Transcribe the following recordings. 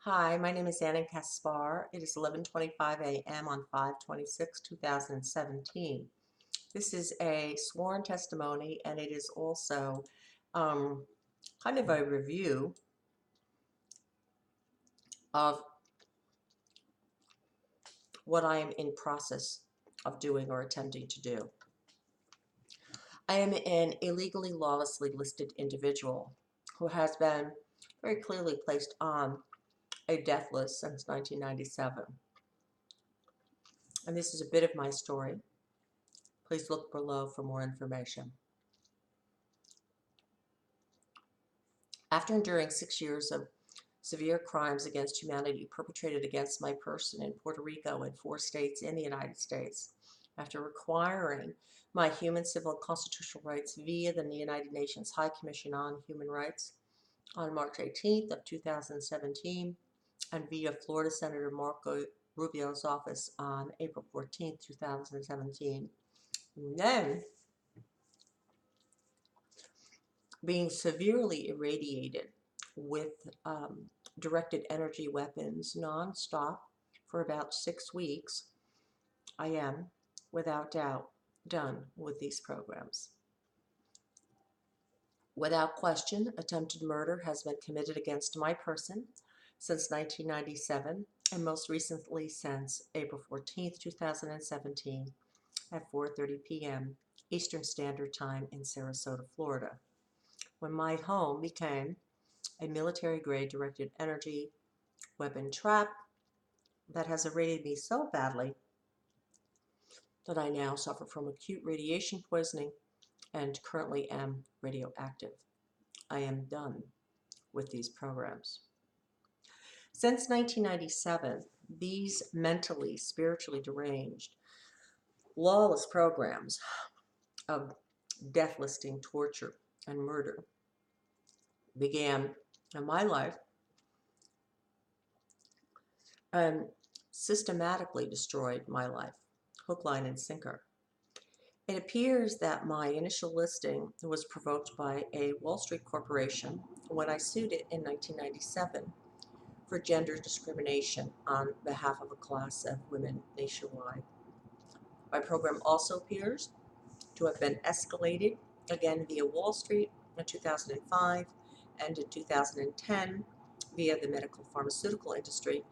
Hi, my name is AniKaspar. It is 11:25 a.m. on 5/26/2017. This is a sworn testimony, and it is also um, kind of a review of what I am in process of doing or attempting to do. I am an illegally, lawlessly listed individual who has been very clearly placed on a death list since 1997. And this is a bit of my story. Please look below for more information. After enduring 6 years of severe crimes against humanity perpetrated against my person in Puerto Rico and 4 states in the United States, after requiring my human, civil, and constitutional rights via the United Nations High Commission on Human Rights on March 18th of 2017, and via Florida Senator Marco Rubio's office on April 14th, 2017, and then being severely irradiated with directed energy weapons nonstop for about 6 weeks, I am, without doubt, done with these programs. Without question, attempted murder has been committed against my person since 1997, and most recently since April 14th, 2017 at 4:30 p.m. Eastern Standard Time in Sarasota, Florida, when my home became a military-grade directed energy weapon trap that has irradiated me so badly that I now suffer from acute radiation poisoning and currently am radioactive. I am done with these programs. Since 1997, these mentally, spiritually deranged, lawless programs of death listing, torture, and murder began in my life and systematically destroyed my life, hook, line, and sinker. It appears that my initial listing was provoked by a Wall Street corporation when I sued it in 1997 for gender discrimination on behalf of a class of women nationwide. My program also appears to have been escalated again via Wall Street in 2005 and in 2010 via the medical pharmaceutical industry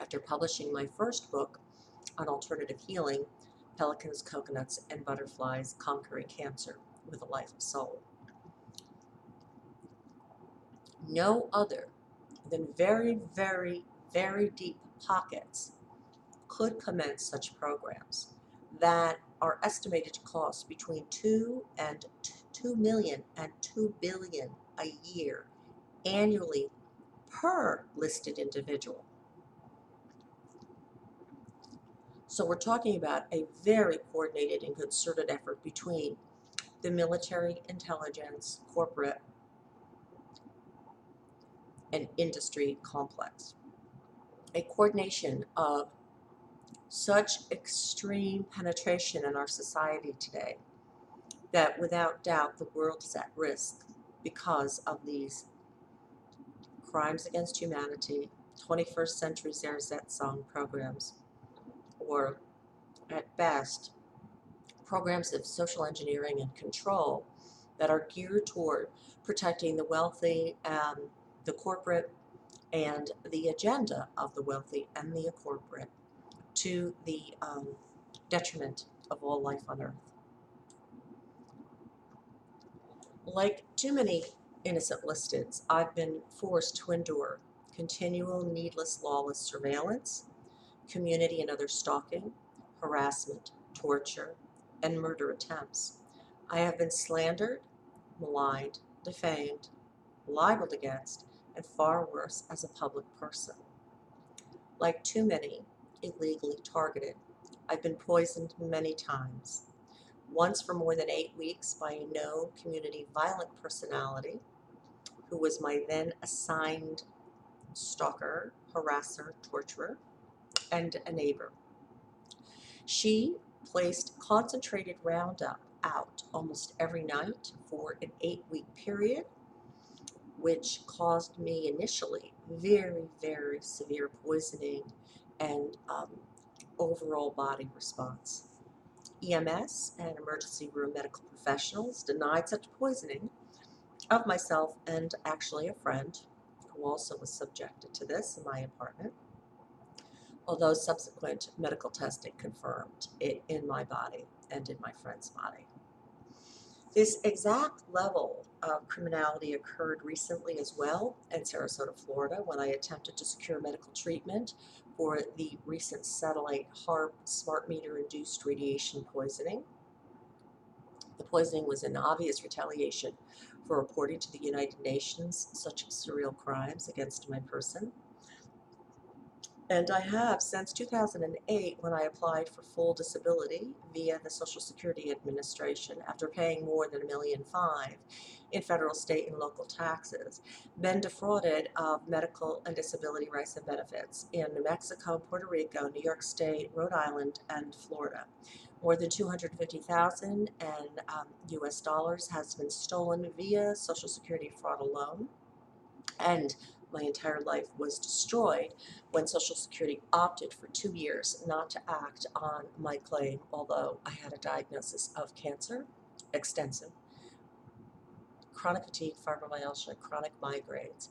after publishing my first book on alternative healing, Pelicans, Coconuts, and Butterflies Conquering Cancer with a Life of Soul. No other than very, very, very deep pockets could commence such programs that are estimated to cost between 2 million and 2 billion a year annually per listed individual. So we're talking about a very coordinated and concerted effort between the military, intelligence, corporate, and industry complex. A coordination of such extreme penetration in our society today that without doubt the world is at risk because of these crimes against humanity, 21st century Zerzetsong programs, or at best, programs of social engineering and control that are geared toward protecting the wealthy, the corporate, and the agenda of the wealthy and the corporate to the detriment of all life on earth. Like too many innocent listeds, I've been forced to endure continual, needless, lawless surveillance, community and other stalking, harassment, torture, and murder attempts. I have been slandered, maligned, defamed, libeled against, and far worse, as a public person. Like too many, illegally targeted, I've been poisoned many times. Once for more than 8 weeks by a known community violent personality who was my then assigned stalker, harasser, torturer, and a neighbor. She placed concentrated Roundup out almost every night for an 8-week period which caused me initially very, very severe poisoning and overall body response. EMS and emergency room medical professionals denied such poisoning of myself and actually a friend who also was subjected to this in my apartment, although subsequent medical testing confirmed it in my body and in my friend's body. This exact level of criminality occurred recently as well in Sarasota, Florida, when I attempted to secure medical treatment for the recent satellite HARP smart meter induced radiation poisoning. The poisoning was in obvious retaliation for reporting to the United Nations such serial crimes against my person. And I have since 2008, when I applied for full disability via the Social Security Administration after paying more than $1.5 million in federal, state, and local taxes, been defrauded of medical and disability rights and benefits in New Mexico, Puerto Rico, New York State, Rhode Island, and Florida. More than $250,000 US dollars has been stolen via Social Security fraud alone, and my entire life was destroyed when Social Security opted for 2 years not to act on my claim, although I had a diagnosis of cancer, extensive, chronic fatigue, fibromyalgia, chronic migraines,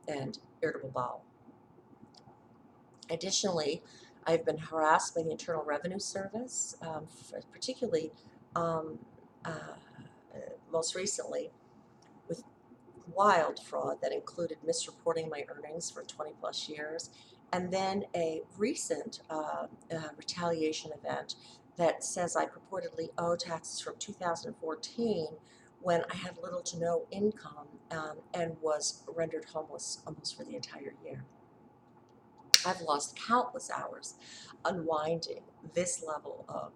and irritable bowel. Additionally, I've been harassed by the Internal Revenue Service, particularly most recently with wild fraud that included misreporting my earnings for 20 plus years, and then a recent retaliation event that says I purportedly owe taxes from 2014 when I had little to no income and was rendered homeless almost for the entire year. I've lost countless hours unwinding this level of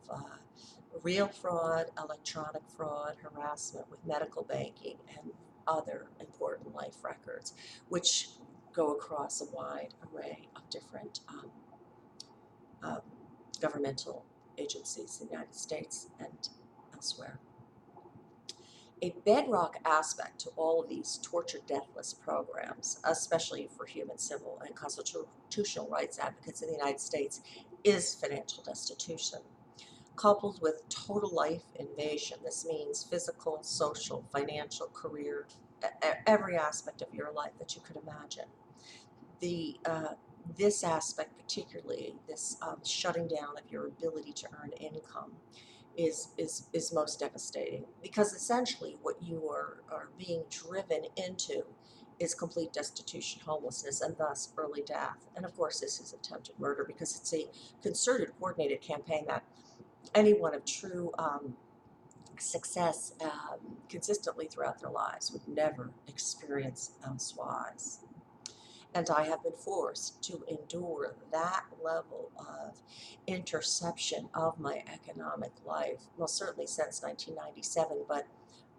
real fraud, electronic fraud, harassment with medical banking, and other important life records, which go across a wide array of different governmental agencies in the United States and elsewhere. A bedrock aspect to all of these torture deathless programs, especially for human, civil, and constitutional rights advocates in the United States, is financial destitution. Coupled with total life invasion, this means physical, social, financial, career, every aspect of your life that you could imagine. This aspect particularly, this shutting down of your ability to earn income, is most devastating, because essentially what you are being driven into is complete destitution, homelessness, and thus early death. And of course this is attempted murder, because it's a concerted, coordinated campaign that anyone of true success consistently throughout their lives would never experience elsewise. And I have been forced to endure that level of interception of my economic life, most certainly since 1997, but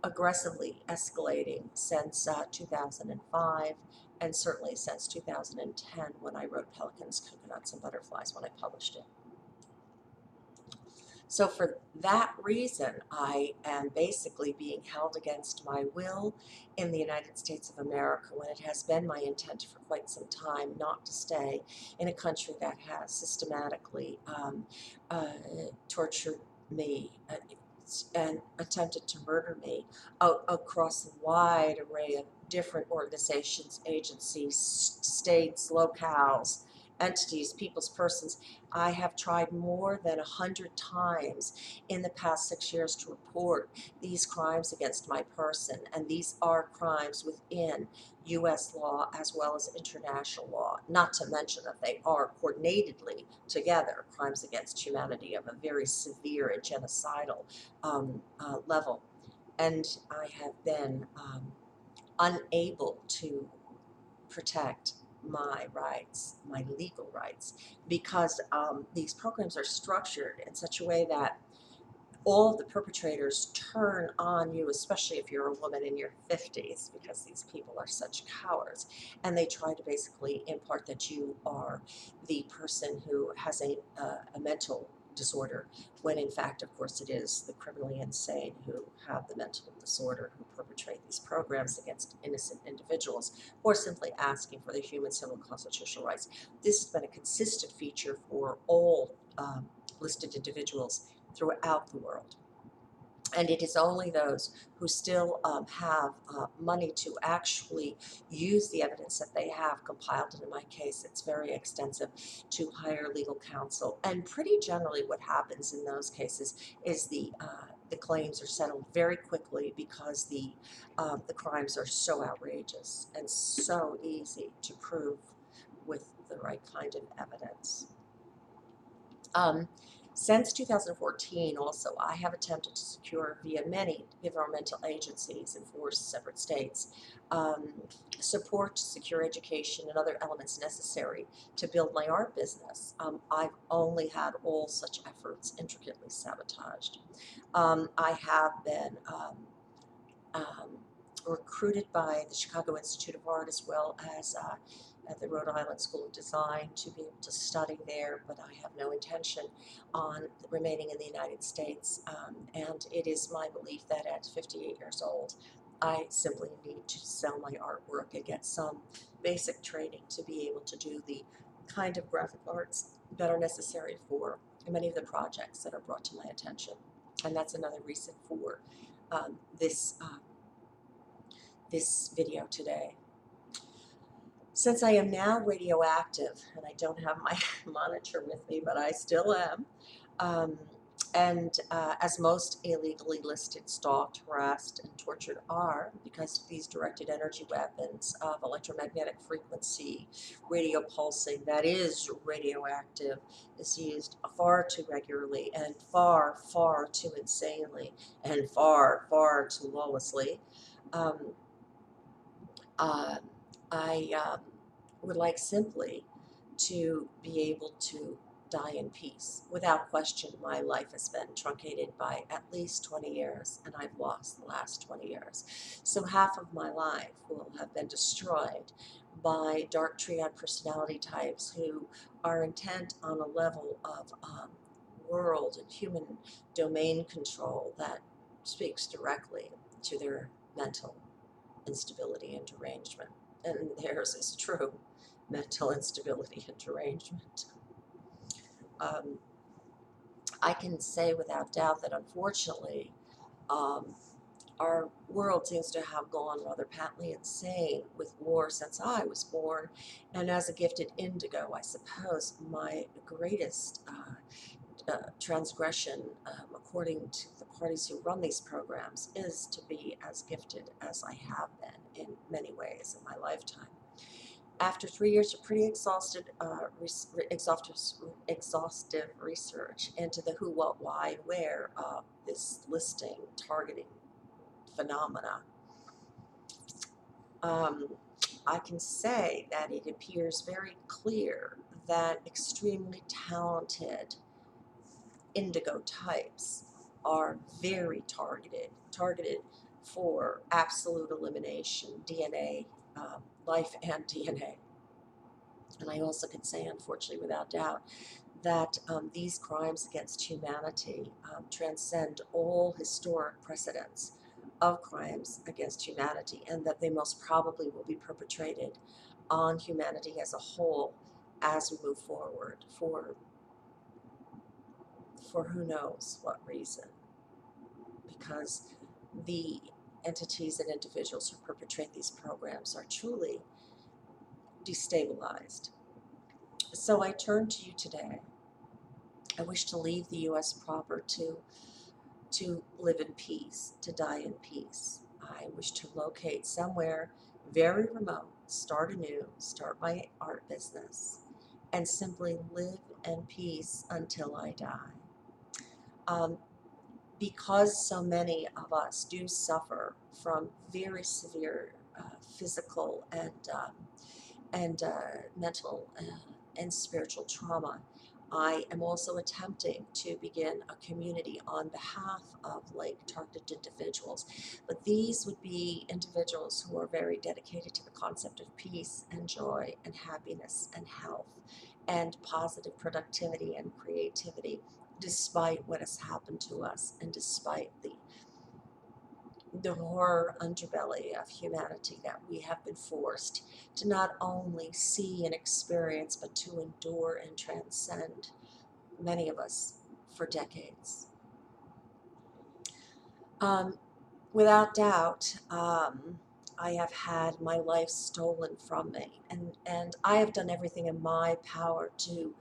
aggressively escalating since 2005, and certainly since 2010 when I wrote Pelicans, Coconuts, and Butterflies, when I published it. So for that reason, I am basically being held against my will in the United States of America, when it has been my intent for quite some time not to stay in a country that has systematically tortured me and attempted to murder me across a wide array of different organizations, agencies, states, locales, entities, peoples, persons. I have tried more than 100 times in the past 6 years to report these crimes against my person, and these are crimes within U.S. law as well as international law, not to mention that they are coordinatedly together crimes against humanity of a very severe and genocidal level. And I have been unable to protect my rights, my legal rights, because these programs are structured in such a way that all of the perpetrators turn on you, especially if you're a woman in your 50s, because these people are such cowards, and they try to basically impart that you are the person who has a mental disorder, when in fact, of course, it is the criminally insane who have the mental disorder who perpetrate these programs against innocent individuals, or simply asking for the human, civil, and constitutional rights. This has been a consistent feature for all listed individuals throughout the world. And it is only those who still have money to actually use the evidence that they have compiled, and in my case it's very extensive, to hire legal counsel. And pretty generally what happens in those cases is the claims are settled very quickly, because the crimes are so outrageous and so easy to prove with the right kind of evidence. Since 2014, also, I have attempted to secure via many governmental agencies in 4 separate states support to secure education and other elements necessary to build my art business. I've only had all such efforts intricately sabotaged. I have been recruited by the Chicago Institute of Art, as well as at the Rhode Island School of Design, to be able to study there, but I have no intention on remaining in the United States. And it is my belief that at 58 years old, I simply need to sell my artwork and get some basic training to be able to do the kind of graphic arts that are necessary for many of the projects that are brought to my attention. And that's another reason for this video today. Since I am now radioactive, and I don't have my monitor with me, but I still am, as most illegally listed, stalked, harassed, and tortured are, because these directed energy weapons of electromagnetic frequency, radio pulsing, that is radioactive, is used far too regularly and far, far too insanely and far, far too lawlessly. I would like simply to be able to die in peace. Without question, my life has been truncated by at least 20 years, and I've lost the last 20 years. So half of my life will have been destroyed by dark triad personality types who are intent on a level of world and human domain control that speaks directly to their mental instability and derangement. And theirs is true mental instability and derangement. I can say without doubt that unfortunately our world seems to have gone rather patently insane with war since I was born, and as a gifted indigo, I suppose my greatest transgression, according to the parties who run these programs, is to be as gifted as I have been in many ways in my lifetime. After 3 years of pretty exhaustive research into the who, what, why, and where of this listing targeting phenomena, I can say that it appears very clear that extremely talented indigo types are very targeted for absolute elimination, DNA, life and DNA. And I also can say, unfortunately, without doubt, that these crimes against humanity transcend all historic precedents of crimes against humanity, and that they most probably will be perpetrated on humanity as a whole as we move forward for who knows what reason, because the entities and individuals who perpetrate these programs are truly destabilized. So I turn to you today. I wish to leave the U.S. proper to live in peace, to die in peace. I wish to locate somewhere very remote, start anew, start my art business, and simply live in peace until I die. Because so many of us do suffer from very severe physical and mental and spiritual trauma, I am also attempting to begin a community on behalf of targeted individuals. But these would be individuals who are very dedicated to the concept of peace and joy and happiness and health and positive productivity and creativity, despite what has happened to us and despite the horror underbelly of humanity that we have been forced to not only see and experience, but to endure and transcend, many of us, for decades. Without doubt, I have had my life stolen from me, and I have done everything in my power to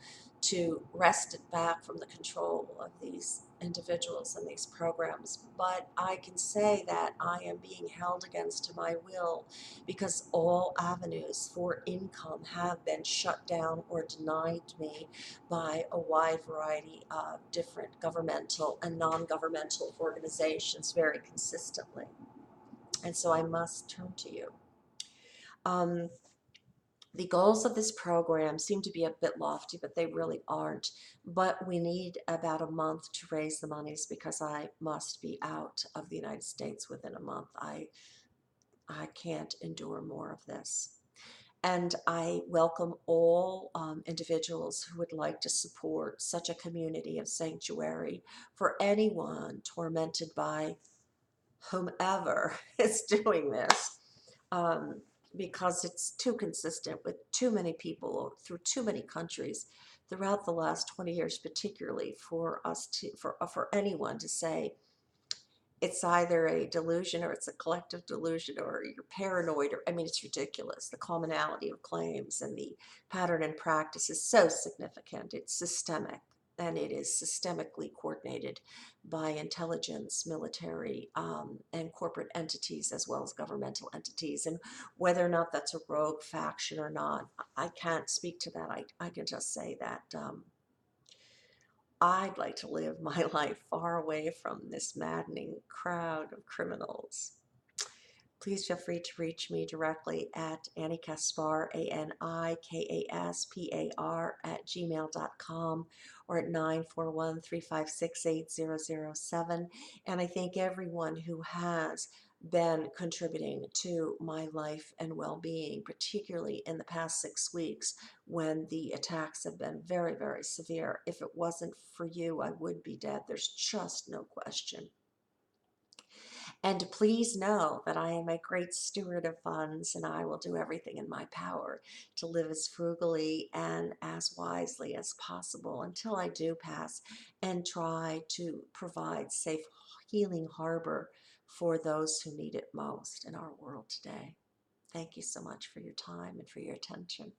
wrest it back from the control of these individuals and these programs. But I can say that I am being held against my will because all avenues for income have been shut down or denied me by a wide variety of different governmental and non-governmental organizations very consistently. And so I must turn to you. Um, the goals of this program seem to be a bit lofty, but they really aren't. But we need about a month to raise the monies because I must be out of the United States within a month. I can't endure more of this. And I welcome all individuals who would like to support such a community of sanctuary for anyone tormented by whomever is doing this, because it's too consistent with too many people through too many countries throughout the last 20 years, particularly for us to, for anyone to say, it's either a delusion or it's a collective delusion or you're paranoid, or I mean, it's ridiculous. The commonality of claims and the pattern and practice is so significant. It's systemic, and it is systemically coordinated by intelligence, military, and corporate entities, as well as governmental entities. And whether or not that's a rogue faction or not, I can't speak to that. I can just say that I'd like to live my life far away from this maddening crowd of criminals. Please feel free to reach me directly at AniKaspar, ANIKASPAR @gmail.com, or at 941-356-8007. And I thank everyone who has been contributing to my life and well-being, particularly in the past 6 weeks when the attacks have been very, very severe. If it wasn't for you, I would be dead. There's just no question. And please know that I am a great steward of funds, and I will do everything in my power to live as frugally and as wisely as possible until I do pass, and try to provide safe healing harbor for those who need it most in our world today. Thank you so much for your time and for your attention.